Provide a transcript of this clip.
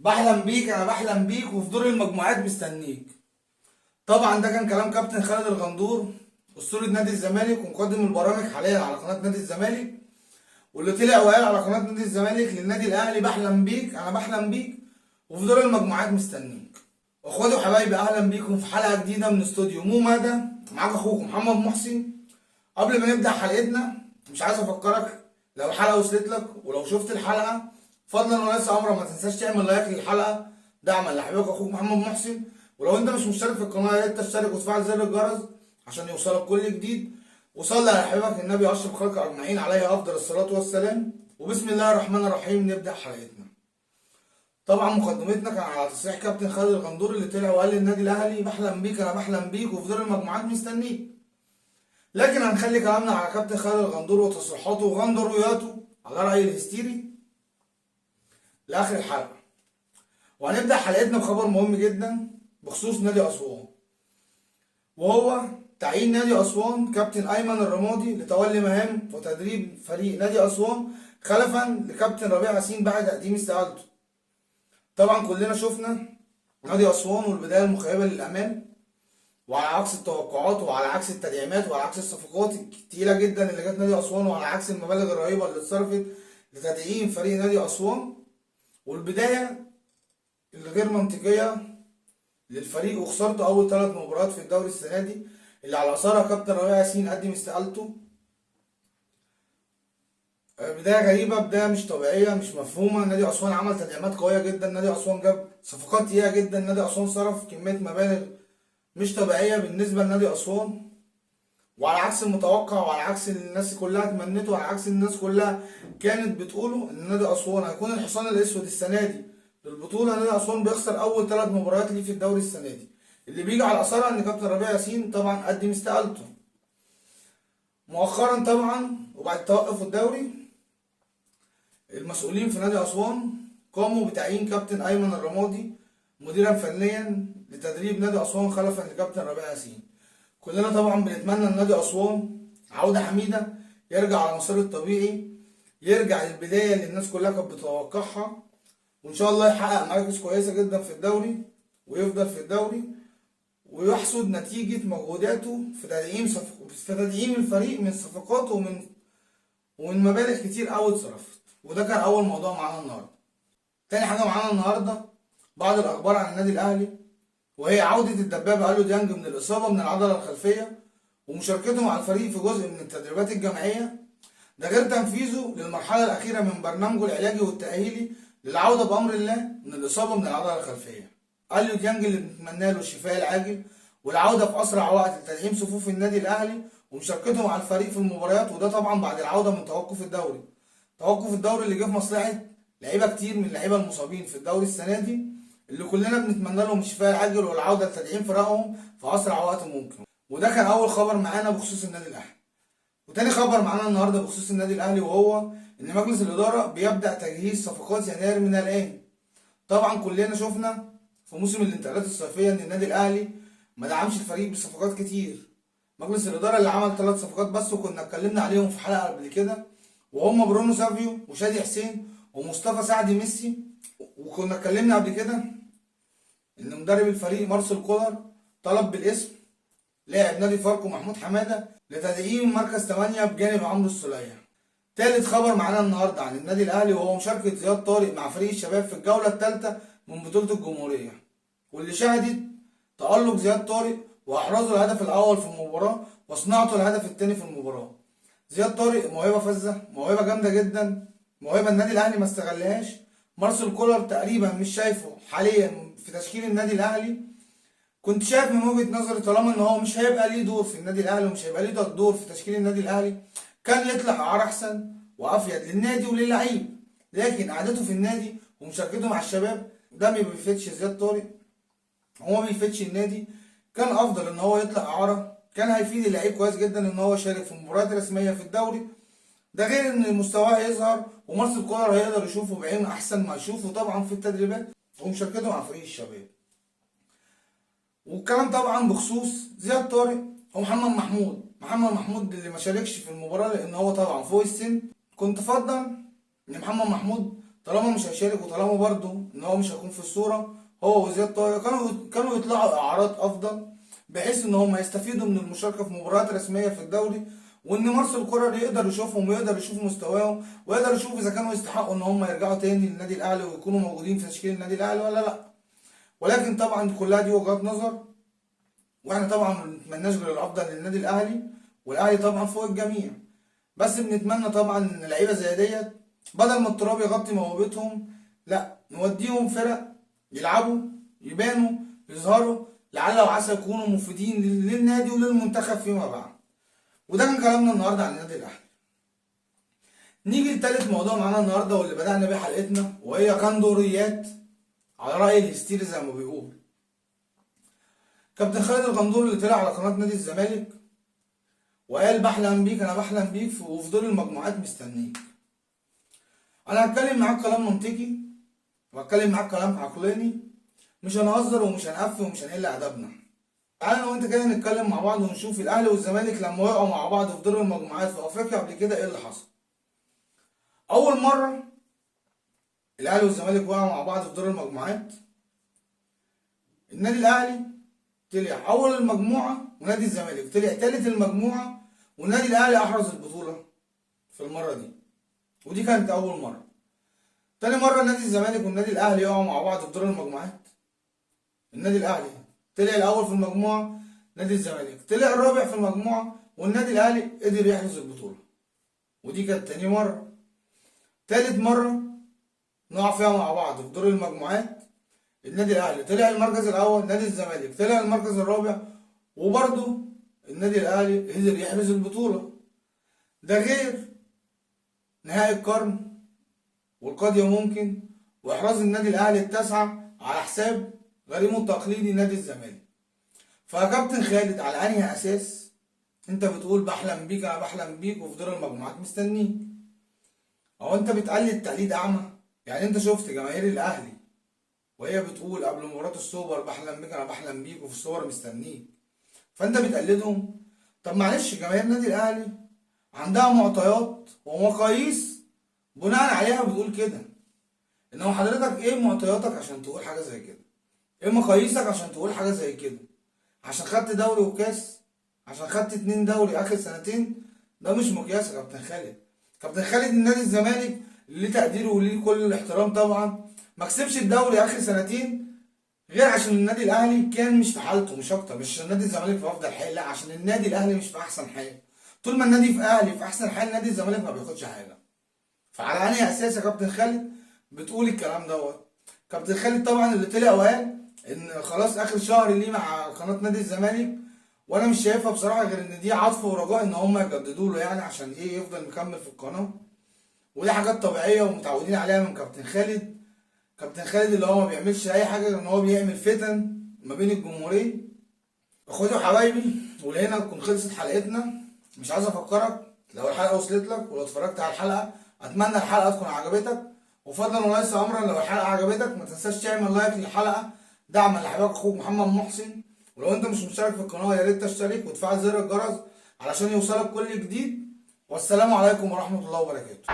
بحلم بيك، انا بحلم بيك وفي دور المجموعات مستنيك. طبعا ده كان كلام كابتن خالد الغندور، اسطوره نادي الزمالك ومقدم البرامج حاليا على قناه نادي الزمالك، واللي طلع وقال على قناه نادي الزمالك للنادي الاهلي: بحلم بيك، انا بحلم بيك وفي دور المجموعات مستنيك. اخواتي وحبايبي، اهلا بيكم في حلقه جديده من استوديو مو مدى. معاك اخوكم محمد محسن. قبل ما نبدا حلقتنا، مش عايز افكرك، لو الحلقه وصلت لك ولو شفت الحلقه، فضلا وليس امرا ما تنساش تعمل لايك للحلقه دعما لحبيبك اخوك محمد محسن. ولو انت مش مشترك في القناه، يا ريت تشترك وتفعل زر الجرس عشان يوصلك كل جديد. وصلي على حبيبك النبي اشرف خلق اجمعين عليه افضل الصلاه والسلام. وبسم الله الرحمن الرحيم نبدا حلقتنا. طبعا مقدمتنا كان على تصريح كابتن خالد الغندور اللي طلع وقال للنادي الاهلي: بحلم بيك، انا بحلم بيك وفي دور المجموعات مستنيك. لكن هنخلي كلامنا على كابتن خالد الغندور وتصريحاته وغندروياته على رأي الهستيري لآخر الحلقة. وهنبدأ حلقتنا بخبر مهم جدا بخصوص نادي أسوان، وهو تعيين نادي أسوان كابتن أيمن الرمادي لتولي مهام وتدريب فريق نادي أسوان خلفا لكابتن ربيع ياسين بعد تقديم استقالته. طبعا كلنا شفنا نادي أسوان والبداية المخيبة للأمال، وعلى عكس التوقعات وعلى عكس التدعيمات وعلى عكس الصفقات الكتيرة جدا اللي جت نادي أسوان، وعلى عكس المبالغ الرهيبة اللي اتصرفت لتدعيم فريق نادي أسوان، والبداية الغير منطقية للفريق وخسارته أول 3 مباريات في الدوري السنة دي اللي على أثرها كابتن ربيع ياسين قدم استقالته. بداية غريبة، بداية مش طبيعية، مش مفهومة. نادي أسوان عمل تدعيمات قوية جدا، نادي أسوان جاب صفقات تقيلة جدا، نادي أسوان صرف كمية مبالغ مش طبيعية بالنسبة لنادي أسوان، وعلى عكس المتوقع وعلى عكس اللي الناس كلها تمنته وعلى عكس الناس كلها كانت بتقوله ان نادي اسوان هيكون الحصان الاسود السنه دي للبطوله. نادي اسوان بيخسر اول 3 مباريات ليه في الدوري السنه دي، اللي بيجي على اثرها ان كابتن ربيع ياسين طبعا قدم استقالته مؤخرا طبعا. وبعد توقف الدوري، المسؤولين في نادي اسوان قاموا بتعيين كابتن ايمن الرمادي مديرا فنيا لتدريب نادي اسوان خلفا لكابتن ربيع ياسين. كلنا طبعا بنتمنى ان نادي اسوان عودة حميدة، يرجع على مساره الطبيعي، يرجع للبداية اللي الناس كلها كانت بتتوقعها، وان شاء الله يحقق مراكز كويسة جدا في الدوري ويفضل في الدوري ويحصد نتيجة مجهوداته في تدعيم الفريق من صفقات ومن مبالغ كتير قوي اتصرفت. وده كان اول موضوع معانا النهارده. تاني حاجة معانا النهارده بعض الاخبار عن النادي الاهلي، وهي عودة الدبابة أليو ديانج من الإصابة من العضلة الخلفية ومشاركته مع الفريق في جزء من التدريبات الجماعية، ده غير تنفيذه للمرحلة الأخيرة من برنامجه العلاجي والتأهيلي للعودة بأمر الله من الإصابة من العضلة الخلفية. أليو ديانج اللي بنتمنى له الشفاء العاجل والعودة في أسرع وقت لتدعيم صفوف النادي الأهلي ومشاركته مع الفريق في المباريات، وده طبعا بعد العودة من توقف الدوري. توقف الدوري اللي جه في مصلحة لعيبة كتير من اللعيبة المصابين في الدوري السنة دي، اللي كلنا بنتمنى لهم الشفاء العاجل والعوده لتدعيم فرقهم في اسرع وقت ممكن. وده كان اول خبر معانا بخصوص النادي الاهلي. وتاني خبر معانا النهارده بخصوص النادي الاهلي، وهو ان مجلس الاداره بيبدا تجهيز صفقات يناير من الان. طبعا كلنا شفنا في موسم الانتقالات الصيفيه ان النادي الاهلي ما دعمش الفريق بصفقات كتير. مجلس الاداره اللي عمل 3 صفقات بس وكنا اتكلمنا عليهم في حلقه قبل كده، وهم برونو سافيو وشادي حسين ومصطفى سعد ميسي. وكنا اتكلمنا قبل كده ان مدرب الفريق مارسيل كولر طلب بالاسم لاعب نادي فاركو محمود حماده لتدعيم مركز 8 بجانب عمرو السولية. تالت خبر معانا النهارده عن النادي الاهلي، وهو مشاركه زياد طارق مع فريق الشباب في الجوله الثالثه من بطوله الجمهوريه، واللي شهدت تألق زياد طارق واحرازه الهدف الاول في المباراه وصناعته الهدف الثاني في المباراه. زياد طارق موهبه فذه، موهبه جامده جدا، موهبه النادي الاهلي ما استغلهاش. مارسيل كولر تقريبا مش شايفه حاليا في تشكيل النادي الاهلي. كنت شايف من وجهة نظري طالما ان هو مش هيبقى ليه دور في النادي الاهلي ومش هيبقى ليه دور في تشكيل النادي الاهلي، كان يطلع اعاره احسن وافيد للنادي وللعيب. لكن قعدته في النادي ومشاركته مع الشباب ده ما بيفيدش زياد طارق، هو ما بيفيدش النادي. كان افضل ان هو يطلع اعاره، كان هيفيد اللعيب كويس جدا ان هو يشارك في مباريات رسميه في الدوري. ده غير ان مستواه هيظهر ومارسيل كولر هيقدر يشوفه بعينه احسن ما يشوفه طبعا في التدريبات ومشاركته مع فريق الشباب. والكلام طبعا بخصوص زياد طارق ومحمد محمود اللي ما شاركش في المباراه لان هو طبعا فوق السن. كنت افضل ان محمد محمود طالما مش هيشارك وطالما برضه ان هو مش هيكون في الصوره هو وزياد طاهر، كانوا يطلعوا اعراض افضل، بحيث ان هم يستفيدوا من المشاركه في مباريات رسميه في الدوري، وان مارسيل كولر يقدر يشوفهم ويقدر يشوف مستواهم ويقدر يشوف اذا كانوا يستحقوا ان هم يرجعوا تاني للنادي الاهلي ويكونوا موجودين في تشكيل النادي الاهلي ولا لا. ولكن طبعا كلها دي وجهات نظر، واحنا طبعا ما بنتمناش غير الافضل للنادي الاهلي، والاهلي طبعا فوق الجميع. بس بنتمنى طبعا ان لعيبه زي ديت بدل ما التراب يغطي موهبتهم، لا نوديهم فرق يلعبوا يبانوا يظهروا، لعل وعسى يكونوا مفيدين للنادي وللمنتخب فيما بعد. وده كان كلامنا النهارده عن النادي الاهلي. نيجي لتالت موضوع معانا النهارده واللي بدأنا بيه حلقتنا، وهي غندوريات على رأي الهستيري زي ما بيقول. كابتن خالد الغندور اللي طلع على قناة نادي الزمالك وقال بحلم بيك، انا بحلم بيك وفي دور المجموعات مستنيك. انا هتكلم معاك كلام منطقي وهتكلم معاك كلام عقلاني، مش هنهزر ومش هنقفل ومش هنقل ادبنا. تعالى انا وانت كده نتكلم مع بعض ونشوف الاهلي والزمالك لما وقعوا مع بعض في دور المجموعات في افريقيا قبل كده ايه اللي حصل. اول مره الاهلي والزمالك وقعوا مع بعض في دور المجموعات، النادي الاهلي طلع اول المجموعه ونادي الزمالك طلع تالت المجموعه، والنادي الاهلي احرز البطوله في المره دي، ودي كانت اول مره. تاني مره نادي الزمالك والنادي الاهلي يقعوا مع بعض في دور المجموعات، النادي الاهلي طلع الاول في المجموعه، نادي الزمالك طلع الرابع في المجموعه، والنادي الاهلي قدر يحرز البطوله، ودي كانت تاني مره. تالت مره نقع فيها مع بعض في دور المجموعات، النادي الاهلي طلع المركز الاول، نادي الزمالك طلع المركز الرابع، وبرضه النادي الاهلي قدر يحرز البطوله. ده غير نهائي القرن والقاد ممكن واحراز النادي الاهلي التاسعه على حساب غريمه التقليدي نادي الزمالك. فيا كابتن خالد على انهي اساس انت بتقول بحلم بيك انا بحلم بيك وفي دور المجموعات مستنيك؟ هو انت بتقلد تقليد اعمى؟ يعني انت شفت جماهير الاهلي وهي بتقول قبل مباراة السوبر بحلم بيك انا بحلم بيك وفي السوبر مستنيك، فانت بتقلدهم؟ طب معلش، جماهير النادي الاهلي عندها معطيات ومقاييس بناء عليها بتقول كده. انما حضرتك ايه معطياتك عشان تقول حاجه زي كده؟ ايه مقاييسك عشان تقول حاجه زي كده؟ عشان خدت دوري وكاس؟ عشان خدت 2 دوري اخر سنتين؟ ده مش مقياس يا كابتن خالد. كابتن خالد نادي الزمالك اللي ليه تقديره وليه كل الاحترام طبعا ما كسبش الدوري اخر سنتين غير عشان النادي الاهلي كان مش في حالته، مش اكتر. مش عشان نادي الزمالك في افضل حال، لا، عشان النادي الاهلي مش في احسن حال. طول ما النادي في اهلي في احسن حال نادي الزمالك ما بياخدش حاجه. فعلى انهي اساس يا كابتن خالد بتقول الكلام دوت؟ كابتن خالد طبعا اللي طلع وقال ان خلاص اخر شهر ليه مع قناه نادي الزمالك، وانا مش شايفها بصراحه غير ان دي عطف ورجاء ان هم يجددوا له، يعني عشان ايه يفضل مكمل في القناه. ودي حاجات طبيعيه ومتعودين عليها من كابتن خالد. كابتن خالد اللي هو ما بيعملش اي حاجه غير ان هو بيعمل فتن ما بين الجمهوريه. اخواتي وحبايبي، ولهنا تكون خلصت حلقتنا. مش عايز افكرك، لو الحلقه وصلت لك ولو اتفرجت على الحلقه اتمنى الحلقه تكون عجبتك، وفضلا وليس امرا لو الحلقه عجبتك ما تنساش تعمل لايك للحلقه دعما لحبايبك اخوك محمد محسن. ولو انت مش مشترك في القناه يا ريت تشترك وتفعل زر الجرس علشان يوصلك كل جديد. والسلام عليكم ورحمه الله وبركاته.